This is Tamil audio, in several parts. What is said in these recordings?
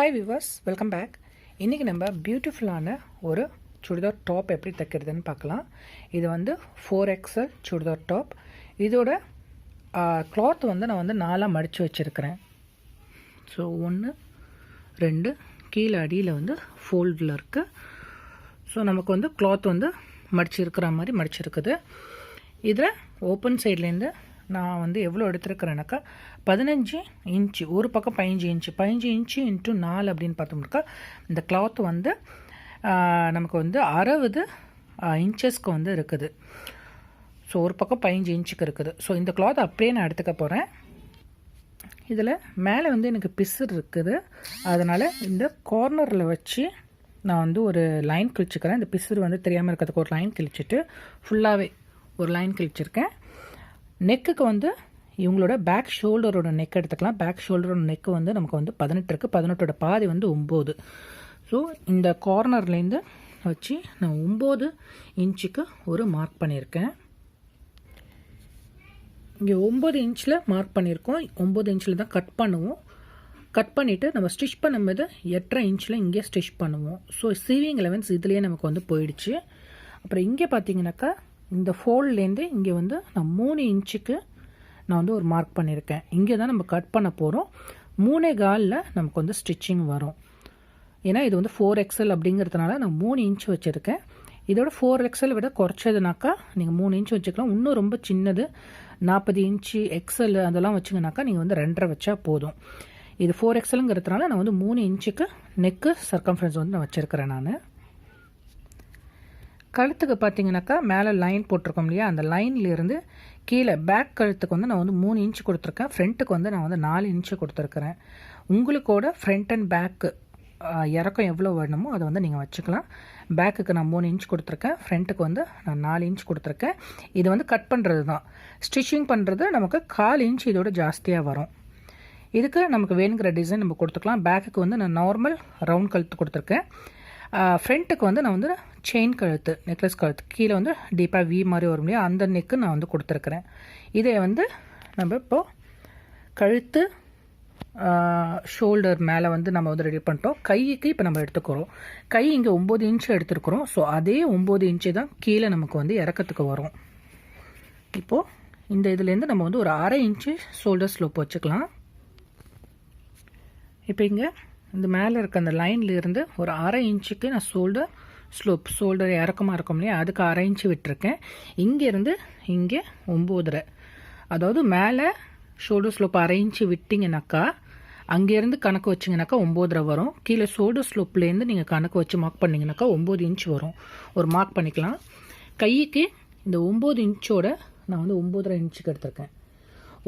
Hi viewers, welcome back. இன்றைக்கி நம்ம பியூட்டிஃபுல்லான ஒரு சுடிதார் டாப் எப்படி தைக்கிறதுன்னு பார்க்கலாம். இது வந்து 4XL சுடிதார் டாப். இதோட கிளாத் வந்து நான் வந்து 4 மடித்து வச்சுருக்கிறேன். ஸோ 1 2 கீழே அடியில் வந்து ஃபோல்டில் இருக்குது. ஸோ நமக்கு வந்து கிளாத் வந்து மடிச்சிருக்கிற மாதிரி மடிச்சிருக்குது. இதில் ஓப்பன் சைட்லேருந்து நான் வந்து எவ்வளோ எடுத்துருக்கிறேன்னாக்கா 15 இன்ச்சு, ஒரு பக்கம் 15 இன்ச்சு இன்ட்டு 4 அப்படின்னு பார்த்தோம்னாக்கா இந்த கிளாத் வந்து நமக்கு வந்து 60 இன்ச்சஸ்க்கு வந்து இருக்குது. ஸோ ஒரு பக்கம் 15 இன்ச்சுக்கு இருக்குது. ஸோ இந்த கிளாத் அப்படியே நான் எடுத்துக்க போகிறேன். இதில் மேலே வந்து எனக்கு பிசுறு இருக்குது. அதனால் இந்த கார்னரில் வச்சு நான் வந்து ஒரு லைன் கிழிச்சிக்கிறேன். இந்த பிசுறு வந்து தெரியாமல் இருக்கிறதுக்கு ஒரு லைன் கிழிச்சிட்டு ஃபுல்லாகவே ஒரு லைன் கிழிச்சிருக்கேன். நெக்குக்கு வந்து இவங்களோட பேக் ஷோல்டரோட நெக் எடுத்துக்கலாம். பேக் ஷோல்டரோட நெக்கு வந்து நமக்கு வந்து 18 இருக்குது. 18ஓட பாதி வந்து 9. ஸோ இந்த கார்னர்லேருந்து வச்சு நான் 9 இன்ச்சுக்கு ஒரு மார்க் பண்ணியிருக்கேன். இங்கே 9 இன்ச்சில் மார்க் பண்ணியிருக்கோம். 9 இன்ச்சில் தான் கட் பண்ணுவோம். கட் பண்ணிவிட்டு நம்ம ஸ்டிச் பண்ணும்போது 8.5 இன்ச்சில் இங்கே ஸ்டிச் பண்ணுவோம். ஸோ சீவிங் அலவன்ஸ் இதுலேயே நமக்கு வந்து போயிடுச்சு. அப்புறம் இங்கே பார்த்தீங்கன்னாக்கா இந்த ஃபோல்ட்லேருந்து இங்கே வந்து நான் 3 இன்ச்சுக்கு நான் வந்து ஒரு மார்க் பண்ணியிருக்கேன். இங்கே தான் நம்ம கட் பண்ண போகிறோம். 3.25 நமக்கு வந்து ஸ்டிச்சிங் வரும். ஏன்னா இது வந்து 4XL அப்படிங்கிறதுனால நான் 3 இன்ச்சு வச்சுருக்கேன். இதோட 4XL விட குறைச்சதுனாக்கா நீங்கள் 3 இன்ச்சு வச்சுக்கலாம். இன்னும் ரொம்ப சின்னது 40 இன்ச்சு XL அதெல்லாம் வச்சிங்கனாக்கா நீங்கள் வந்து 2.5 வச்சா போதும். இது 4XLங்கிறதுனால நான் வந்து 3 இன்ச்சுக்கு நெக்கு சர்க்கம்ஃபரன்ஸ் வந்து நான் வச்சுருக்கிறேன். நான் கழுத்துக்கு பார்த்தீங்கன்னாக்கா மேலே லைன் போட்டிருக்கோம் இல்லையா, அந்த லைன்லேருந்து கீழே பேக் கழுத்துக்கு வந்து நான் வந்து 3 இன்ச்சு கொடுத்துருக்கேன். ஃப்ரண்ட்டுக்கு வந்து நான் வந்து 4 இன்ச்சு கொடுத்துருக்குறேன். உங்களுக்கோட ஃப்ரண்ட் அண்ட் பேக்கு இறக்கம் எவ்வளோ வேணுமோ அதை வந்து நீங்கள் வச்சுக்கலாம். பேக்குக்கு நான் 3 இன்ச் கொடுத்துருக்கேன். ஃப்ரண்ட்டுக்கு வந்து நான் 4 இன்ச் கொடுத்துருக்கேன். இது வந்து கட் பண்ணுறது தான். ஸ்டிச்சிங் பண்ணுறது நமக்கு 1/4 இன்ச் இதோட ஜாஸ்தியாக வரும். இதுக்கு நமக்கு வேணுங்கிற டிசைன் நம்ம கொடுத்துக்கலாம். பேக்குக்கு வந்து நான் நார்மல் ரவுண்ட் கழுத்து கொடுத்துருக்கேன். ஃப்ரண்ட்டுக்கு வந்து நான் வந்து செயின் கழுத்து, நெக்லஸ் கழுத்து கீழே வந்து டீப்பாக வி மாதிரி வரும் இல்லையா, அந்த நெக்கு நான் வந்து கொடுத்துருக்குறேன். இதை வந்து நம்ம இப்போது கழுத்து ஷோல்டர் மேலே வந்து நம்ம வந்து ரெடி பண்ணிட்டோம். கைக்கு இப்போ நம்ம எடுத்துக்கிறோம். கை இங்கே 9 இன்ச்சு எடுத்துருக்குறோம். ஸோ அதே 9 இன்ச்சு தான் கீழே நமக்கு வந்து இறக்கத்துக்கு வரும். இப்போது இந்த இதுலேருந்து நம்ம வந்து ஒரு 1/2 இன்ச்சு ஷோல்டர் ஸ்லோப் வச்சுக்கலாம். இப்போ இங்கே இந்த மேலே இருக்க அந்த லைன்லேருந்து ஒரு 1/2 இன்ச்சுக்கு நான் ஷோல்டர் இறக்கமாக இருக்கும் இல்லையா, அதுக்கு 1/2 இன்ச்சு விட்டுருக்கேன். இங்கேருந்து இங்கே 9.5, அதாவது மேலே ஷோல்டர் ஸ்லோப் 1/2 இன்ச்சு விட்டிங்கனாக்கா அங்கேருந்து கணக்கு வச்சிங்கனாக்கா 9.5 வரும். கீழே ஷோல்டர் ஸ்லோப்லேருந்து நீங்கள் கணக்கு வச்சு மார்க் பண்ணிங்கனாக்கா 9 இன்ச் வரும். ஒரு மார்க் பண்ணிக்கலாம். கைக்கு இந்த 9 இன்ச்சோட நான் வந்து 9.5 இன்ச்சுக்கு எடுத்திருக்கேன்.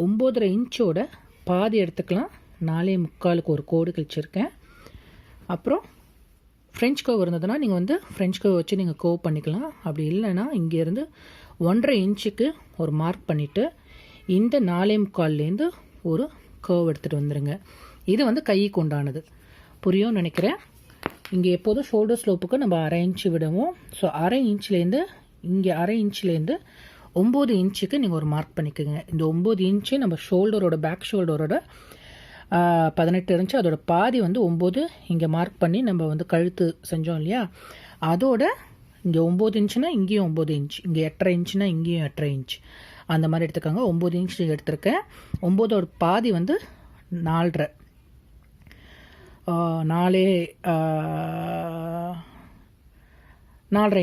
9.5 இன்ச்சோட பாதி எடுத்துக்கலாம். 4.25க்கு ஒரு கோடு கிழிச்சிருக்கேன். அப்புறம் ஃப்ரெஞ்ச் கர்வ் இருந்ததுன்னா நீங்கள் வந்து ஃப்ரெஞ்ச் கர்வ் வச்சு நீங்கள் கர்வ் பண்ணிக்கலாம். அப்படி இல்லைன்னா இங்கேருந்து 1.5 இன்ச்சுக்கு ஒரு மார்க் பண்ணிவிட்டு இந்த 4.25லேருந்து ஒரு கர்வ் எடுத்துகிட்டு வந்துடுங்க. இது வந்து கைக்கு உண்டானது. புரியும்னு நினைக்கிறேன். இங்கே எப்போதும் ஷோல்டர் ஸ்லோப்புக்கு நம்ம 1/2 இன்ச்சு விடுவோம். ஸோ 1/2 இன்ச்லேருந்து இங்கே 1/2 இன்ச்லேருந்து 9 இன்ச்சுக்கு நீங்கள் ஒரு மார்க் பண்ணிக்கோங்க. இந்த 9 இன்ச்சு நம்ம ஷோல்டரோட பேக் ஷோல்டரோட 18 இருந்துச்சு. அதோட பாதி வந்து 9 இங்கே மார்க் பண்ணி நம்ம வந்து கழுத்து செஞ்சோம் இல்லையா, அதோட இங்கே 9 இன்ச்சுனா இங்கேயும் 9 இன்ச், இங்கே 8.5 இன்ச்சுனா இங்கேயும் 8.5 இன்ச், அந்த மாதிரி எடுத்துக்காங்க. 9 இன்ச் எடுத்திருக்கேன். 9ஓட பாதி வந்து 4.5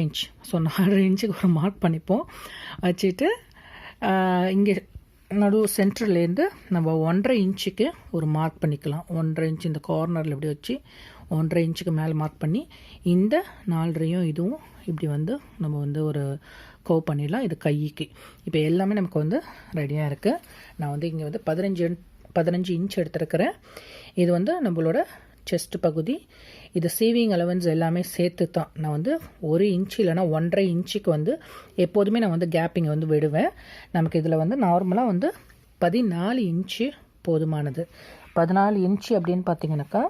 இன்ச். ஸோ 4.5 இன்ச்சுக்கு ஒரு மார்க் பண்ணிப்போம். வச்சுட்டு இங்கே நடு சென்டர்லேருந்து நம்ம 1.5 இன்ச்சுக்கு ஒரு மார்க் பண்ணிக்கலாம். 1.5 இன்ச் இந்த கார்னரில் இப்படி வச்சு 1.5 இன்ச்சுக்கு மேலே மார்க் பண்ணி இந்த 4.5 இதுவும் இப்படி வந்து நம்ம வந்து ஒரு கர்வ் பண்ணிடலாம். இது கைக்கு. இப்போ எல்லாமே நமக்கு வந்து ரெடியாக இருக்குது. நான் வந்து இங்கே வந்து 15 இன்ச் எடுத்துருக்கிறேன். இது வந்து நம்மளோட செஸ்ட் பகுதி. இது சீவிங் அலவன்ஸ் எல்லாமே சேர்த்து தான் நான் வந்து 1 இன்ச்சு இல்லைனா 1.5 இன்ச்சுக்கு வந்து எப்போதுமே நான் வந்து கேப்பிங் வந்து விடுவேன். நமக்கு இதில் வந்து நார்மலாக வந்து 14 இன்ச்சு போதுமானது. 14 இன்ச்சு அப்படின்னு பார்த்தீங்கன்னாக்கா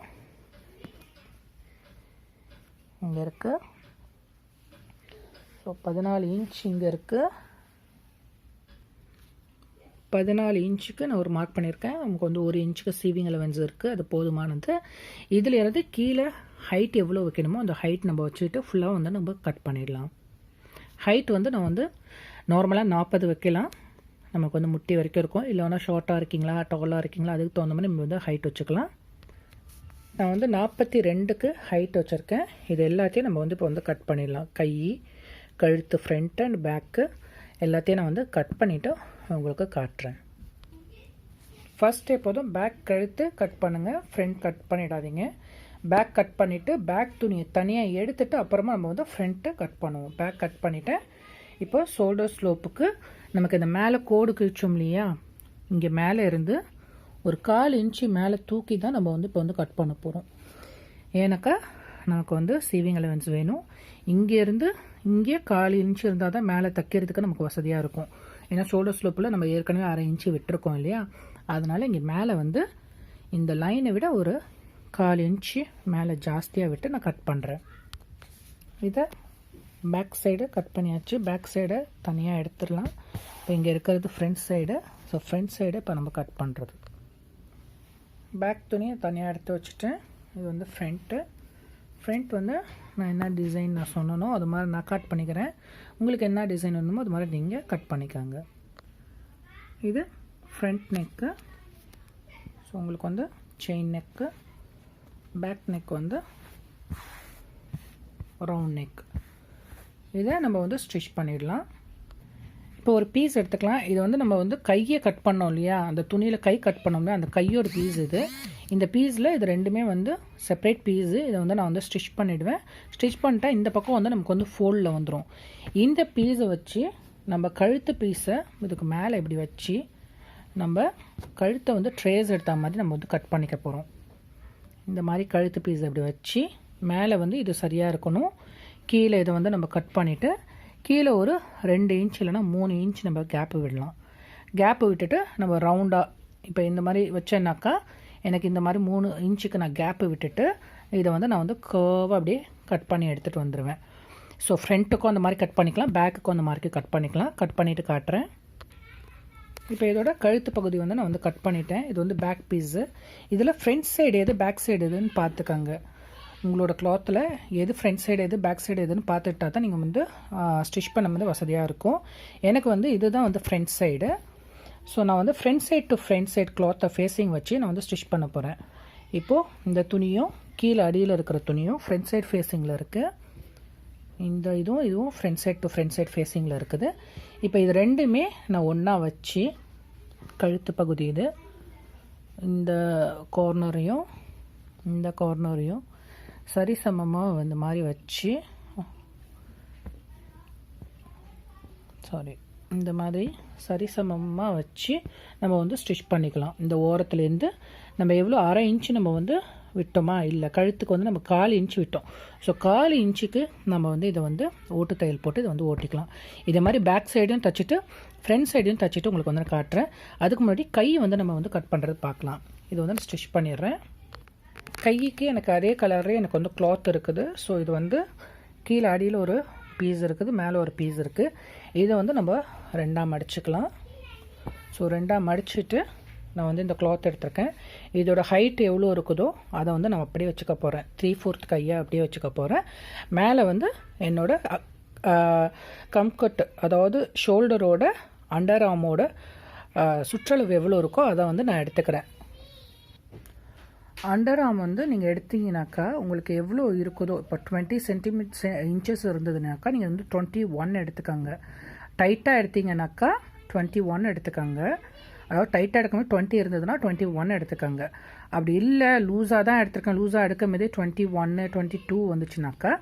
இங்கே இருக்குது. ஸோ 14 இன்ச் இங்கே இருக்குது. 14 இன்ச்சுக்கு நான் ஒரு மார்க் பண்ணியிருக்கேன். நமக்கு வந்து 1 இன்ச்சுக்கு சீவிங் அலவன்ஸ் இருக்குது, அது போதுமானது. இதில் இருந்து கீழே ஹைட் எவ்வளோ வைக்கணுமோ அந்த ஹைட் நம்ம வச்சுட்டு ஃபுல்லாக வந்து நம்ம கட் பண்ணிடலாம். ஹைட் வந்து நான் வந்து நார்மலாக 40 வைக்கலாம், நமக்கு வந்து முட்டி வரைக்கும் இருக்கும். இல்லைனா ஷார்ட்டாக இருக்கீங்களா டாலாக இருக்கீங்களா அதுக்கு தகுந்த மாதிரி நம்ம வந்து ஹைட் வச்சுக்கலாம். நான் வந்து 42க்கு ஹைட் வச்சுருக்கேன். இது எல்லாத்தையும் நம்ம வந்து இப்போ வந்து கட் பண்ணிடலாம். கை, கழுத்து, ஃப்ரண்ட் அண்ட் பேக்கு எல்லாத்தையும் நான் வந்து கட் பண்ணிவிட்டு உங்களுக்கு காட்டுறேன். ஃபர்ஸ்ட் எப்போதும் பேக் கழுத்து கட் பண்ணுங்கள், ஃப்ரண்ட் கட் பண்ணிடாதீங்க. பேக் கட் பண்ணிவிட்டு பேக் துணியை தனியாக எடுத்துகிட்டு அப்புறமா நம்ம வந்து ஃப்ரண்ட்டு கட் பண்ணுவோம். பேக் கட் பண்ணிவிட்டேன். இப்போ ஷோல்டர் ஸ்லோப்புக்கு நமக்கு இந்த மேலே கோடு கிழிச்சோம் இல்லையா, இங்கே மேலே இருந்து ஒரு 1/4 இன்ச்சு மேலே தூக்கி தான் நம்ம வந்து இப்போ வந்து கட் பண்ண போகிறோம். ஏன்னாக்கா நமக்கு வந்து சீவிங் அலவன்ஸ் வேணும். இங்கேருந்து இங்கே 1/4 இன்ச்சு இருந்தால் தான் மேலே தைக்கிறதுக்கு நமக்கு வசதியாக இருக்கும். ஏன்னா ஷோல்டர் ஸ்லோப்பில் நம்ம ஏற்கனவே 1/2 இன்ச்சு விட்டுருக்கோம் இல்லையா, அதனால் இங்கே மேலே வந்து இந்த லைனை விட ஒரு 1/4 இன்ச்சு மேலே ஜாஸ்தியாக விட்டு நான் கட் பண்ணுறேன். இதை பேக் சைடு கட் பண்ணியாச்சு. பேக் சைடை தனியாக எடுத்துடலாம். இப்போ இங்கே இருக்கிறது ஃப்ரண்ட் சைடு. ஸோ ஃப்ரண்ட் சைடை இப்போ நம்ம கட் பண்ணுறது. பேக் துணியை தனியாக எடுத்து வச்சுட்டேன். இது வந்து ஃப்ரண்ட் வந்து நான் என்ன டிசைன் நான் சொன்னனோ அது மாதிரி நான் கட் பண்ணிக்கிறேன். உங்களுக்கு என்ன டிசைன் வேணுமோ அது மாதிரி நீங்கள் கட் பண்ணிக்காங்க. இது ஃப்ரண்ட் நெக்கு. ஸோ உங்களுக்கு வந்து செயின் நெக்கு, பேக் நெக் வந்து ரவுண்ட் நெக். இதை நம்ம வந்து ஸ்டிச் பண்ணிடலாம். இப்போ ஒரு பீஸ் எடுத்துக்கலாம். இது வந்து நம்ம வந்து கையை கட் பண்ணோம் இல்லையா, அந்த துணியில் கை கட் பண்ணோம் இல்லையா, அந்த கையோட பீஸ் இது. இந்த பீஸில் இது ரெண்டுமே வந்து செப்பரேட் பீஸு. இதை வந்து நான் வந்து ஸ்டிச் பண்ணிவிடுவேன். ஸ்டிச் பண்ணிட்டா இந்த பக்கம் வந்து நமக்கு வந்து ஃபோல்டில் வந்துடும். இந்த பீஸை வச்சு நம்ம கழுத்து பீஸை இதுக்கு மேலே இப்படி வச்சு நம்ம கழுத்தை வந்து ட்ரேஸ் எடுத்த மாதிரி நம்ம வந்து கட் பண்ணிக்க போகிறோம். இந்த மாதிரி கழுத்து பீஸை இப்படி வச்சு மேலே வந்து இது சரியாக இருக்கணும். கீழே இதை வந்து நம்ம கட் பண்ணிவிட்டு கீழே ஒரு 2 இன்ச் இல்லைனா 3 இன்ச் நம்ம கேப்பு விடலாம். கேப்பு விட்டுட்டு நம்ம ரவுண்டாக இப்போ இந்த மாதிரி வச்சேன்னாக்கா எனக்கு இந்த மாதிரி 3 இன்ச்சுக்கு நான் கேப்பு விட்டுட்டு இதை வந்து நான் வந்து கர்வாக அப்படியே கட் பண்ணி எடுத்துகிட்டு வந்துடுவேன். ஸோ ஃப்ரண்ட்டுக்கும் அந்த மாதிரி கட் பண்ணிக்கலாம், பேக்குக்கும் அந்த மாதிரி கட் பண்ணிக்கலாம். கட் பண்ணிவிட்டு காட்டுறேன். இப்போ இதோட கழுத்து பகுதி வந்து நான் வந்து கட் பண்ணிட்டேன். இது வந்து பேக் பீஸு. இதில் ஃப்ரண்ட் சைடு எது பேக் சைடு எதுன்னு பார்த்துக்கோங்க. உங்களோட கிளாத்தில் எது ஃப்ரண்ட் சைடு எது பேக் சைடு எதுன்னு பார்த்துட்டா தான் நீங்கள் வந்து ஸ்டிச் பண்ண வந்து வசதியாக இருக்கும். எனக்கு வந்து இதுதான் வந்து ஃப்ரண்ட் சைடு. ஸோ நான் வந்து front side to front side கிளாத்தை ஃபேஸிங் வச்சு நான் வந்து ஸ்டிச் பண்ண போகிறேன். இப்போது இந்த துணியும் கீழே அடியில் இருக்கிற துணியும் ஃப்ரண்ட் சைடு ஃபேஸிங்கில் இருக்குது. இந்த இதுவும் front side to front side ஃபேஸிங்கில் இருக்குது. இப்போ இது ரெண்டுமே நான் ஒன்றா வச்சு கழுத்து பகுதி இது இந்த கார்னரையும் இந்த கார்னரையும் சரிசமமாக இந்த மாதிரி வச்சு இந்த மாதிரி சரிசமமாக வச்சு நம்ம வந்து ஸ்டிச் பண்ணிக்கலாம். இந்த ஓரத்துலேருந்து நம்ம எவ்வளோ 1/2 இன்ச்சு நம்ம வந்து விட்டோமா, இல்லை கழுத்துக்கு வந்து நம்ம 1/4 இன்ச்சு விட்டோம். ஸோ 1/4 இன்ச்சுக்கு நம்ம வந்து இதை வந்து ஓட்டு தையல் போட்டு இதை வந்து ஓட்டிக்கலாம். இதே மாதிரி பேக் சைடையும் தைச்சிட்டு ஃப்ரண்ட் சைடையும் தைச்சிட்டு உங்களுக்கு வந்து காட்டுறேன். அதுக்கு முன்னாடி கை வந்து நம்ம வந்து கட் பண்ணுறது பார்க்கலாம். இது வந்து ஸ்டிச் பண்ணிடுறேன். கைக்கு எனக்கு அதே கலரே எனக்கு வந்து கிளாத் இருக்குது. ஸோ இது வந்து கீழே அடியில் ஒரு பீஸ் இருக்குது, மேலே ஒரு பீஸ் இருக்குது. இதை வந்து நம்ம 2ஆக மடிச்சுக்கலாம். ஸோ 2ஆக மடிச்சுட்டு நான் வந்து இந்த கிளாத் எடுத்திருக்கேன். இதோட ஹைட் எவ்வளோ இருக்குதோ அதை வந்து நான் அப்படியே வச்சுக்க போகிறேன். 3/4 கையை அப்படியே வச்சுக்க போகிறேன். மேலே வந்து என்னோட கம்கட், அதாவது ஷோல்டரோட அண்டர் ஆர்மோட சுற்றளவு எவ்வளோ இருக்கோ அதை வந்து நான் எடுத்துக்கிறேன். அண்டர் ஆர்ம் வந்து நீங்கள் எடுத்தீங்கன்னாக்கா உங்களுக்கு எவ்வளோ இருக்குதோ, இப்போ 20 இன்ச்சஸ் இருந்ததுனாக்கா நீங்கள் வந்து 21 எடுத்துக்கோங்க. டைட்டாக எடுத்தீங்கன்னாக்கா 21 எடுத்துக்கோங்க. அதாவது டைட்டாக எடுக்கும்போது 20 இருந்ததுன்னா 21 எடுத்துக்கோங்க. அப்படி இல்லை லூஸாக தான் எடுத்துருக்கேன், லூஸாக எடுக்கும் போதே 21 22 வந்துச்சுனாக்கா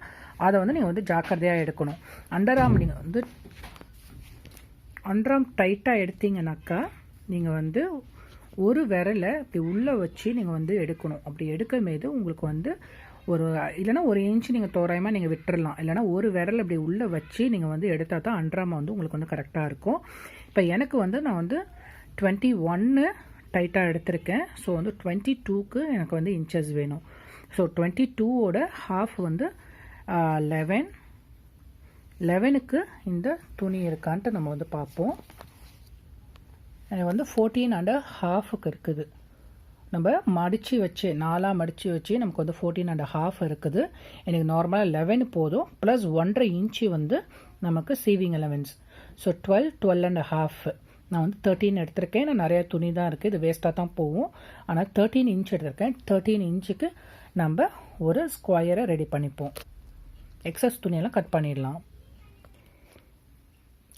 அதை வந்து நீங்கள் வந்து ஜாக்கிரதையாக எடுக்கணும். அண்டர் ஆர்ம் நீங்கள் வந்து அண்டர் ஆர்ம் டைட்டாக எடுத்தீங்கன்னாக்கா நீங்கள் வந்து ஒரு விரலை இப்படி உள்ளே வச்சு நீங்கள் வந்து எடுக்கணும். அப்படி எடுக்கும்போது உங்களுக்கு வந்து ஒரு இல்லைனா 1 இன்ச்சு நீங்கள் தோராயமாக நீங்கள் விட்டுறலாம். இல்லைனா ஒரு விரல் இப்படி உள்ளே வச்சு நீங்கள் வந்து எடுத்தால் தான் அண்டர் ஆர்ம் வந்து உங்களுக்கு வந்து கரெக்டாக இருக்கும். இப்போ எனக்கு வந்து நான் வந்து 21 டைட்டாக எடுத்திருக்கேன். ஸோ வந்து 22க்கு எனக்கு வந்து இன்ச்சஸ் வேணும். ஸோ 22ஓட ஹாஃப் வந்து 11. 11க்கு இந்த துணி இருக்கான்ட்டு நம்ம வந்து பார்ப்போம். எனக்கு வந்து 14.5 இருக்குது. நம்ம மடித்து வச்சு 4 மடித்து வச்சு நமக்கு வந்து 14.5 இருக்குது. எனக்கு நார்மலாக 11 போதும். ப்ளஸ் 1.5 இன்ச்சு வந்து நமக்கு சீவிங் அலவன்ஸ். ஸோ 12.5 நான் வந்து 13 எடுத்திருக்கேன். நான் நிறையா துணி தான் இருக்குது, இது வேஸ்ட்டாக தான் போகும். ஆனால் 13 இன்ச் எடுத்திருக்கேன். 13 இன்ச்சுக்கு நம்ம ஒரு ஸ்கொயரை ரெடி பண்ணிப்போம். எக்ஸஸ் துணியெல்லாம் கட் பண்ணிடலாம்.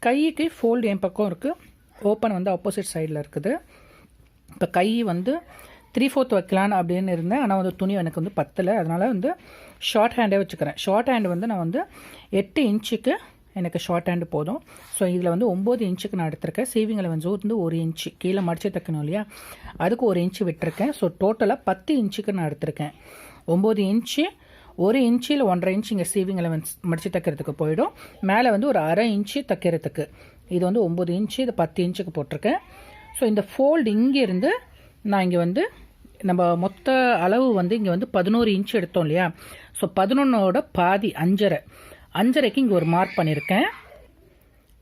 கைக்கு ஃபோல்டு என் பக்கம் இருக்குது, ஓப்பன் வந்து ஆப்போசிட் சைடில் இருக்குது. இப்போ கை வந்து 3/4 வைக்கலான்னு அப்படின்னு இருந்தேன். ஆனால் வந்து துணி எனக்கு வந்து பத்தலை, அதனால் வந்து ஷார்ட் ஹேண்டே வச்சுக்கிறேன். ஷார்ட் ஹேண்டு வந்து நான் வந்து 8 இன்ச்சுக்கு எனக்கு ஷார்ட் ஹேண்டு போதும். ஸோ இதில் வந்து 9 இன்ச்சுக்கு நான் எடுத்திருக்கேன். சேவிங் அலவன்ஸ் வந்து 1 இன்ச்சு கீழே மடித்து தைக்கணும் இல்லையா, அதுக்கு 1 இன்ச்சு விட்டுருக்கேன். ஸோ டோட்டலாக 10 இன்ச்சுக்கு நான் எடுத்திருக்கேன். 9 இன்ச்சு, 1 இன்ச்சில் 1.5 இன்ச்சு இங்கே சேவிங் அலவன்ஸ் மடித்து தைக்கிறதுக்கு போயிடும். மேலே வந்து ஒரு 1/2 இன்ச்சு தைக்கிறதுக்கு. இது வந்து 9 இன்ச்சு, இது 10 இன்ச்சுக்கு போட்டிருக்கேன். ஸோ இந்த ஃபோல்டு இங்கேருந்து நான் இங்கே வந்து நம்ம மொத்த அளவு வந்து இங்கே வந்து 11 இன்ச்சு எடுத்தோம் இல்லையா. ஸோ 11ஓட பாதி 5.5க்கு இங்கே ஒரு மார்க் பண்ணியிருக்கேன்.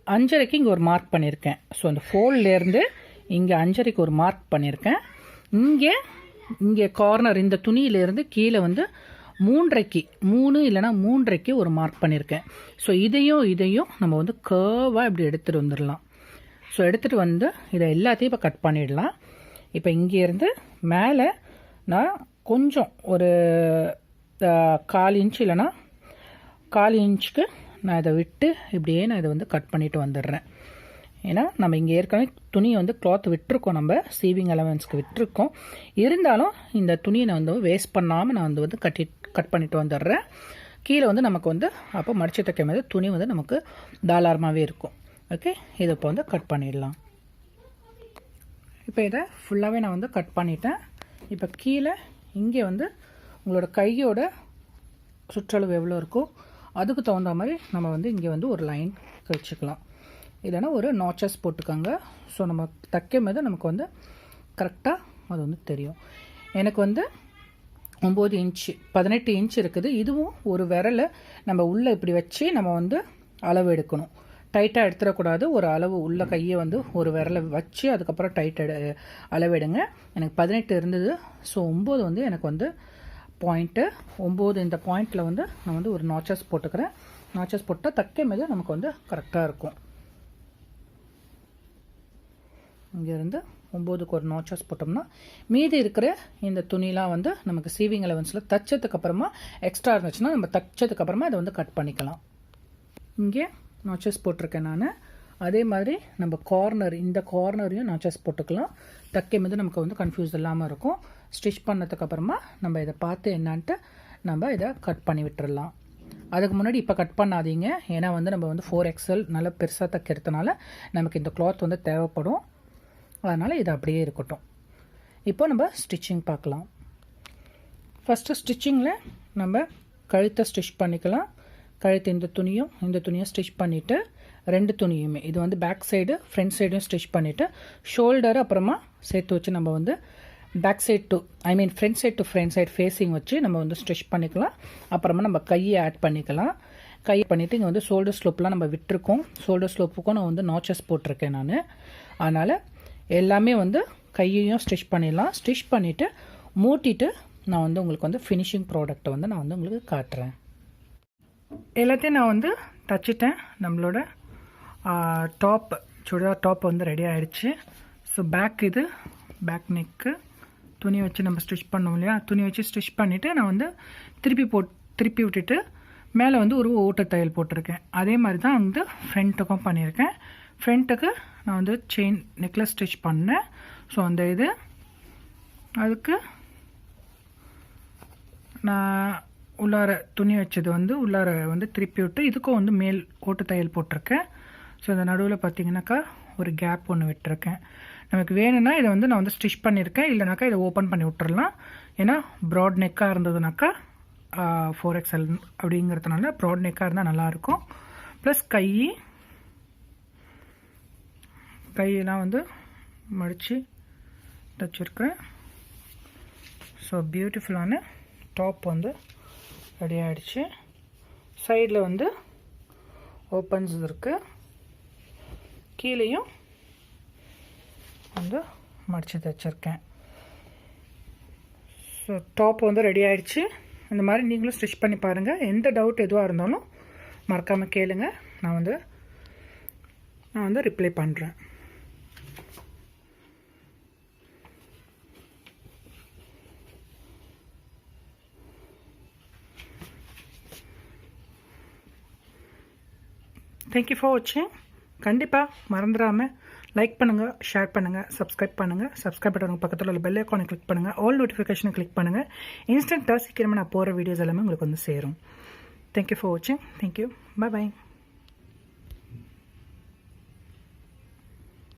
5.5க்கு இங்கே ஒரு மார்க் பண்ணியிருக்கேன். ஸோ அந்த ஃபோல்ட்லேருந்து இங்கே 5.5க்கு ஒரு மார்க் பண்ணியிருக்கேன். இங்கே கார்னர் இந்த துணியிலேருந்து கீழே வந்து 3.5க்கு 3 இல்லைனா 3.5க்கு ஒரு மார்க் பண்ணியிருக்கேன். ஸோ இதையும் நம்ம வந்து கர்வாக இப்படி எடுத்துகிட்டு வந்துடலாம். ஸோ எடுத்துகிட்டு வந்து இதை எல்லாத்தையும் இப்போ கட் பண்ணிடலாம். இப்போ இங்கேருந்து மேலே நான் கொஞ்சம் ஒரு 1/4 இன்ச்சு இல்லைனா 1/4 இன்ச்சுக்கு நான் இதை விட்டு இப்படியே நான் இதை வந்து கட் பண்ணிவிட்டு வந்துடுறேன். ஏன்னா நம்ம இங்கே ஏற்கனவே துணியை வந்து கிளாத் விட்டுருக்கோம், நம்ம சீவிங் அலவன்ஸ்க்கு விட்டுருக்கோம். இருந்தாலும் இந்த துணியை நான் வந்து வேஸ்ட் பண்ணாமல் நான் வந்து கட் பண்ணிட்டு வந்துடுறேன். கீழே வந்து நமக்கு வந்து அப்போ மடிச்சு தைக்கும் போது துணி வந்து நமக்கு தாராளமாகவே இருக்கும். ஓகே, இதை இப்போ வந்து கட் பண்ணிடலாம். இப்போ இதை ஃபுல்லாகவே நான் வந்து கட் பண்ணிட்டேன். இப்போ கீழே இங்கே வந்து உங்களோட கையோட சுற்றளவு எவ்வளோ இருக்கோ அதுக்கு தகுந்த மாதிரி நம்ம வந்து இங்கே வந்து ஒரு லைன் கழிச்சிக்கலாம். இல்லைன்னா ஒரு நாச்சஸ் போட்டுக்கோங்க. ஸோ நம்ம தைக்கும் போது நமக்கு வந்து கரெக்டாக அது வந்து தெரியும். எனக்கு வந்து 9 இன்ச்சு 18 இன்ச் இருக்குது. இதுவும் ஒரு விரலை நம்ம உள்ளே இப்படி வச்சு நம்ம வந்து அளவு எடுக்கணும். டைட்டாக எடுத்துடக்கூடாது. ஒரு அளவு உள்ள கையை வந்து ஒரு விரலை வச்சு அதுக்கப்புறம் அளவு எடுங்க. எனக்கு 18 இருந்தது. ஸோ 9 வந்து எனக்கு வந்து பாயிண்ட்டு 9. இந்த பாயிண்டில் வந்து நான் வந்து ஒரு நாச்சஸ் போட்டுக்கிறேன். நாச்சஸ் போட்டால் தைக்கும் போது நமக்கு வந்து கரெக்டாக இருக்கும். இங்கேருந்து 9க்கு ஒரு நாச்சஸ் போட்டோம்னா மீதி இருக்கிற இந்த துணிலாம் வந்து நமக்கு சீவிங் அலவன்ஸில் தைச்சதுக்கப்புறமா எக்ஸ்ட்ரா இருந்துச்சுன்னா நம்ம தைச்சதுக்கப்புறமா இதை வந்து கட் பண்ணிக்கலாம். இங்கே நாச்சஸ் போட்டிருக்கேன் நான். அதே மாதிரி நம்ம கார்னர், இந்த கார்னரையும் நாச்சஸ் போட்டுக்கலாம். தைக்கும் போது நமக்கு வந்து கன்ஃபியூஸ் இல்லாமல் இருக்கும். ஸ்டிச் பண்ணதுக்கப்புறமா நம்ம இதை பார்த்து என்னான்ட்டு நம்ம இதை கட் பண்ணி விட்டுடலாம். அதுக்கு முன்னாடி இப்போ கட் பண்ணாதீங்க. ஏன்னா வந்து நம்ம வந்து 4XL நல்லா பெருசாக தைக்கிறதுனால நமக்கு இந்த கிளாத் வந்து தேவைப்படும். அதனால் இது அப்படியே இருக்கட்டும். இப்போ நம்ம ஸ்டிச்சிங் பார்க்கலாம். ஃபஸ்ட்டு ஸ்டிச்சிங்கில் நம்ம கழுத்தை ஸ்டிச் பண்ணிக்கலாம். கழுத்து இந்த துணியும் ஸ்டிச் பண்ணிவிட்டு 2 துணியுமே இது வந்து பேக் சைடு ஃப்ரண்ட் சைடும் ஸ்டிச் பண்ணிவிட்டு ஷோல்டர் அப்புறமா சேர்த்து வச்சு நம்ம வந்து back side to front side to front side facing வச்சு நம்ம வந்து ஸ்டிச் பண்ணிக்கலாம். அப்புறமா நம்ம கையை ஆட் பண்ணிக்கலாம். கையை பண்ணிவிட்டு இங்கே வந்து ஷோல்டர் ஸ்லோப்லாம் நம்ம விட்டுருக்கோம். ஷோல்டர் ஸ்லோப்புக்கும் நான் வந்து நாச்சஸ் போட்டிருக்கேன் நான். அதனால் எல்லாமே வந்து கையையும் ஸ்டிச் பண்ணிடலாம். ஸ்டிச் பண்ணிவிட்டு மூட்டிட்டு நான் வந்து உங்களுக்கு வந்து ஃபினிஷிங் ப்ராடக்ட்டை வந்து நான் வந்து உங்களுக்கு காட்டுறேன். எல்லாத்தையும் நான் வந்து தச்சிட்டேன். நம்மளோட டாப், சுடிதார் டாப் வந்து ரெடி ஆகிடுச்சு. ஸோ இது பேக் நெக்கு துணி வச்சு நம்ம ஸ்டிச் பண்ணோம் இல்லையா, துணி வச்சு ஸ்டிச் பண்ணிவிட்டு நான் வந்து திருப்பி விட்டுட்டு மேலே வந்து ஒரு ஓட்ட தையல் போட்டிருக்கேன். அதே மாதிரி தான் வந்து ஃப்ரண்ட்டுக்கும் பண்ணியிருக்கேன். ஃப்ரண்ட்டுக்கு நான் வந்து செயின் நெக்லஸ் ஸ்டிச் பண்ணேன். ஸோ அந்த அதுக்கு நான் உள்ளார துணி வச்சது வந்து உள்ளார வந்து திருப்பி விட்டு இதுக்கும் வந்து மேல் ஓட்டு தையல் போட்டிருக்கேன். ஸோ இந்த நடுவில் பார்த்தீங்கன்னாக்கா ஒரு கேப் ஒன்று விட்டுருக்கேன். நமக்கு வேணும்னா இதை வந்து நான் வந்து ஸ்டிச் பண்ணியிருக்கேன். இல்லைனாக்கா இதை ஓப்பன் பண்ணி விட்டுறலாம். ஏன்னா ப்ராட் நெக்காக இருந்ததுனாக்கா 4XL அப்படிங்கிறதுனால ப்ராட் நெக்காக இருந்தால் நல்லாயிருக்கும். ப்ளஸ் கையெல்லாம் வந்து மடித்து தைச்சிருக்கிறேன். ஸோ பியூட்டிஃபுல்லான டாப் வந்து ரெடி ஆகிடுச்சு. சைடில் வந்து ஓப்பன்ஸ் இருக்குது. கீழேயும் வந்து மடித்து தைச்சிருக்கேன். ஸோ டாப் வந்து ரெடி ஆகிடுச்சு. இந்த மாதிரி நீங்களும் ஸ்டிச் பண்ணி பாருங்கள். எந்த டவுட் எதுவாக இருந்தாலும் மறக்காமல் கேளுங்க. நான் வந்து ரிப்ளை பண்ணுறேன். தேங்க்யூ ஃபார் வாட்சிங். கண்டிப்பாக மறந்துடாமல் லைக் பண்ணுங்கள், ஷேர் பண்ணுங்கள், சப்ஸ்கிரைப் பண்ணுங்கள். சப்ஸ்கிரைப் பட்டனுக்கு பக்கத்தில் உள்ள பெல் ஐக்கானை கிளிக் பண்ணுங்கள். ஆல் நோட்டிஃபிகேஷனை கிளிக் பண்ணுங்கள். இன்ஸ்டண்ட்டாக சீக்கிரமாக நான் போகிற வீடியோஸ் எல்லாமே உங்களுக்கு வந்து சேரும். தேங்க்யூ ஃபார் வாட்சிங். தேங்க்யூ. பை.